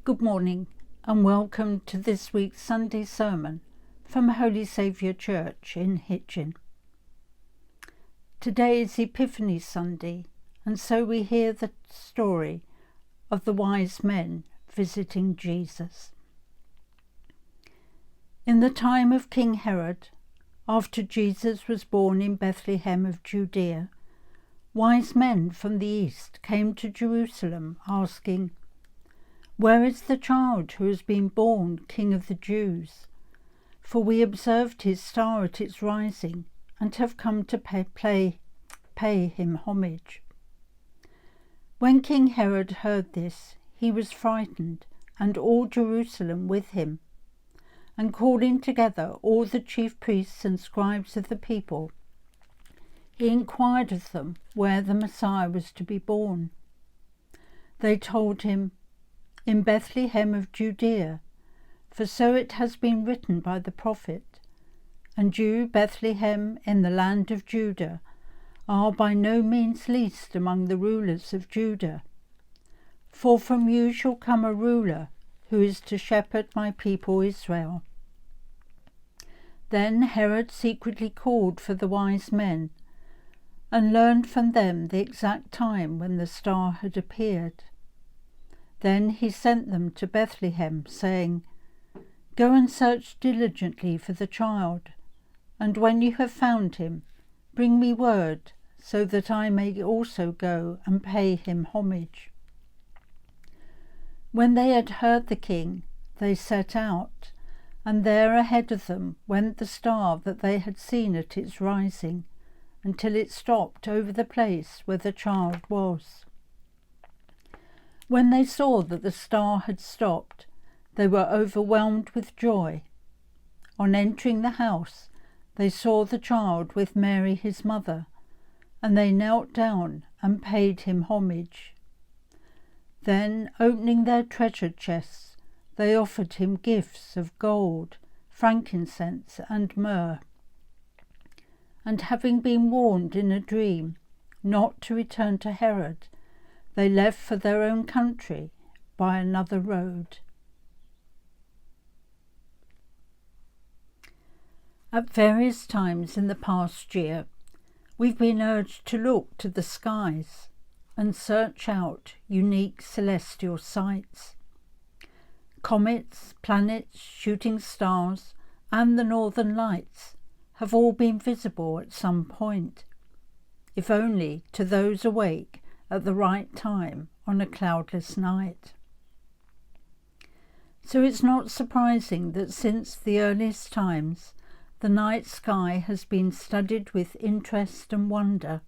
Good morning and welcome to this week's Sunday sermon from Holy Saviour Church in Hitchin. Today is Epiphany Sunday, and so we hear the story of the wise men visiting Jesus. In the time of King Herod, after Jesus was born in Bethlehem of Judea, wise men from the east came to Jerusalem asking, "Where is the child who has been born King of the Jews? For we observed his star at its rising and have come to pay him homage." When King Herod heard this, he was frightened, and all Jerusalem with him. And calling together all the chief priests and scribes of the people, he inquired of them where the Messiah was to be born. They told him, "In Bethlehem of Judea, for so it has been written by the prophet, and you, Bethlehem, in the land of Judah, are by no means least among the rulers of Judah. For from you shall come a ruler who is to shepherd my people Israel." Then Herod secretly called for the wise men, and learned from them the exact time when the star had appeared. Then he sent them to Bethlehem, saying, "Go and search diligently for the child, and when you have found him, bring me word, so that I may also go and pay him homage." When they had heard the king, they set out, and there ahead of them went the star that they had seen at its rising, until it stopped over the place where the child was. When they saw that the star had stopped, they were overwhelmed with joy. On entering the house, they saw the child with Mary his mother, and they knelt down and paid him homage. Then, opening their treasure chests, they offered him gifts of gold, frankincense, and myrrh. And having been warned in a dream not to return to Herod, they left for their own country by another road. At various times in the past year, we've been urged to look to the skies and search out unique celestial sights. Comets, planets, shooting stars, and the northern lights have all been visible at some point, if only to those awake at the right time on a cloudless night. So it's not surprising that since the earliest times the night sky has been studied with interest and wonder,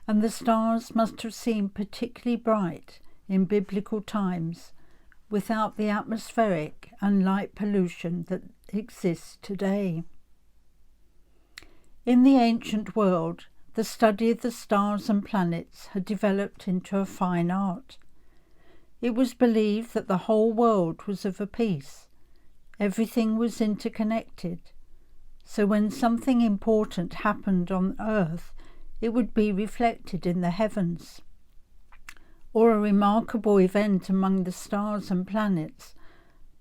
and the stars must have seemed particularly bright in biblical times without the atmospheric and light pollution that exists today. In the ancient world, the study of the stars and planets had developed into a fine art. It was believed that the whole world was of a piece. Everything was interconnected. So when something important happened on Earth, it would be reflected in the heavens. Or a remarkable event among the stars and planets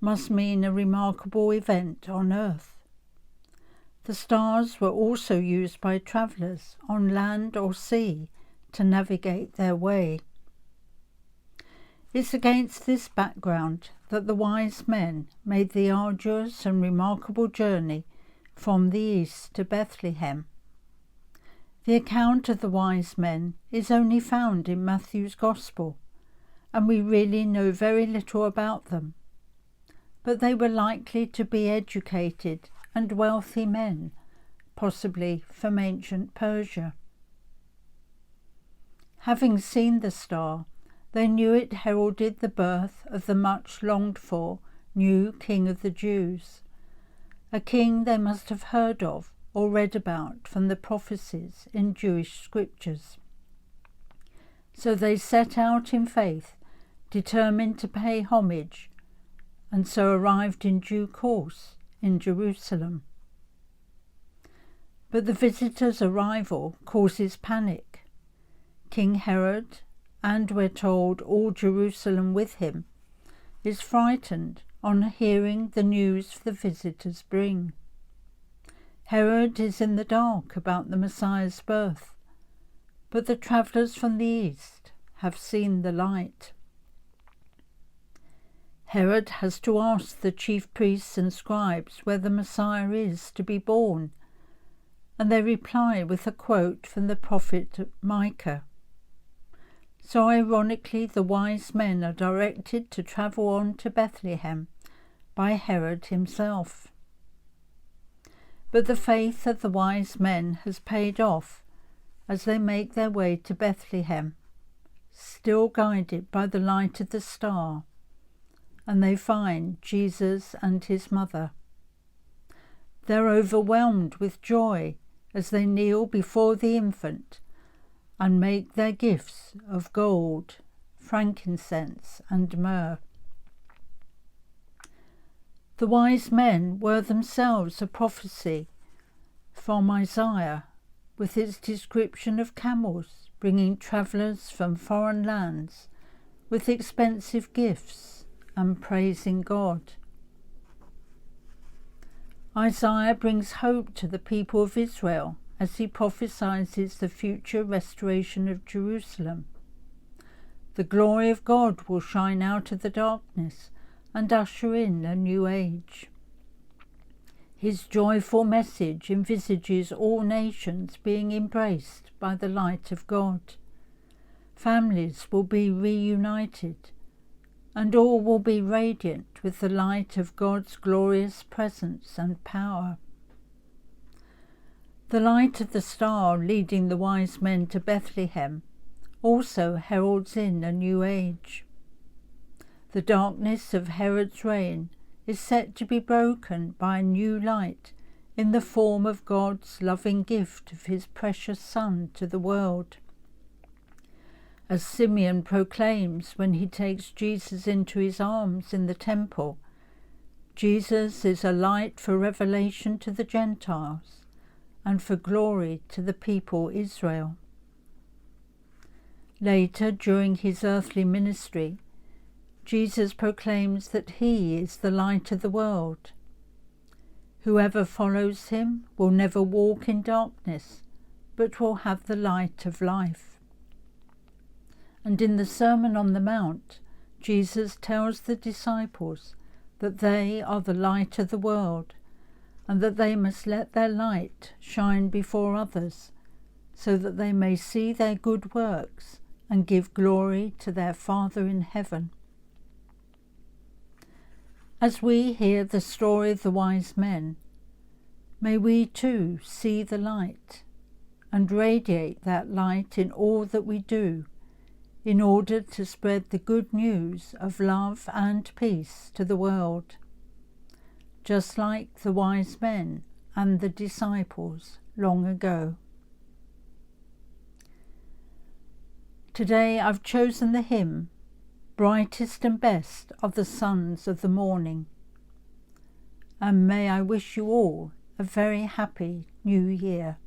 must mean a remarkable event on Earth. The stars were also used by travellers on land or sea to navigate their way. It's against this background that the wise men made the arduous and remarkable journey from the east to Bethlehem. The account of the wise men is only found in Matthew's Gospel, and we really know very little about them. But they were likely to be educated and wealthy men, possibly from ancient Persia. Having seen the star, they knew it heralded the birth of the much longed for new King of the Jews, a king they must have heard of or read about from the prophecies in Jewish scriptures. So they set out in faith, determined to pay homage, and so arrived in due course in Jerusalem. But the visitor's arrival causes panic. King Herod, and we're told all Jerusalem with him, is frightened on hearing the news the visitors bring. Herod is in the dark about the Messiah's birth, but the travellers from the east have seen the light. Herod has to ask the chief priests and scribes where the Messiah is to be born, and they reply with a quote from the prophet Micah. So ironically, the wise men are directed to travel on to Bethlehem by Herod himself. But the faith of the wise men has paid off as they make their way to Bethlehem, still guided by the light of the star, and they find Jesus and his mother. They're overwhelmed with joy as they kneel before the infant and make their gifts of gold, frankincense, and myrrh. The wise men were themselves a prophecy from Isaiah, with its description of camels bringing travellers from foreign lands with expensive gifts and praising God. Isaiah brings hope to the people of Israel as he prophesies the future restoration of Jerusalem. The glory of God will shine out of the darkness and usher in a new age. His joyful message envisages all nations being embraced by the light of God. Families will be reunited, and all will be radiant with the light of God's glorious presence and power. The light of the star leading the wise men to Bethlehem also heralds in a new age. The darkness of Herod's reign is set to be broken by a new light in the form of God's loving gift of his precious Son to the world. As Simeon proclaims when he takes Jesus into his arms in the temple, Jesus is a light for revelation to the Gentiles and for glory to the people Israel. Later, during his earthly ministry, Jesus proclaims that he is the light of the world. Whoever follows him will never walk in darkness, but will have the light of life. And in the Sermon on the Mount, Jesus tells the disciples that they are the light of the world, and that they must let their light shine before others, so that they may see their good works and give glory to their Father in heaven. As we hear the story of the wise men, may we too see the light and radiate that light in all that we do, in order to spread the good news of love and peace to the world, just like the wise men and the disciples long ago. Today I've chosen the hymn, Brightest and Best of the Sons of the Morning, and may I wish you all a very happy New Year.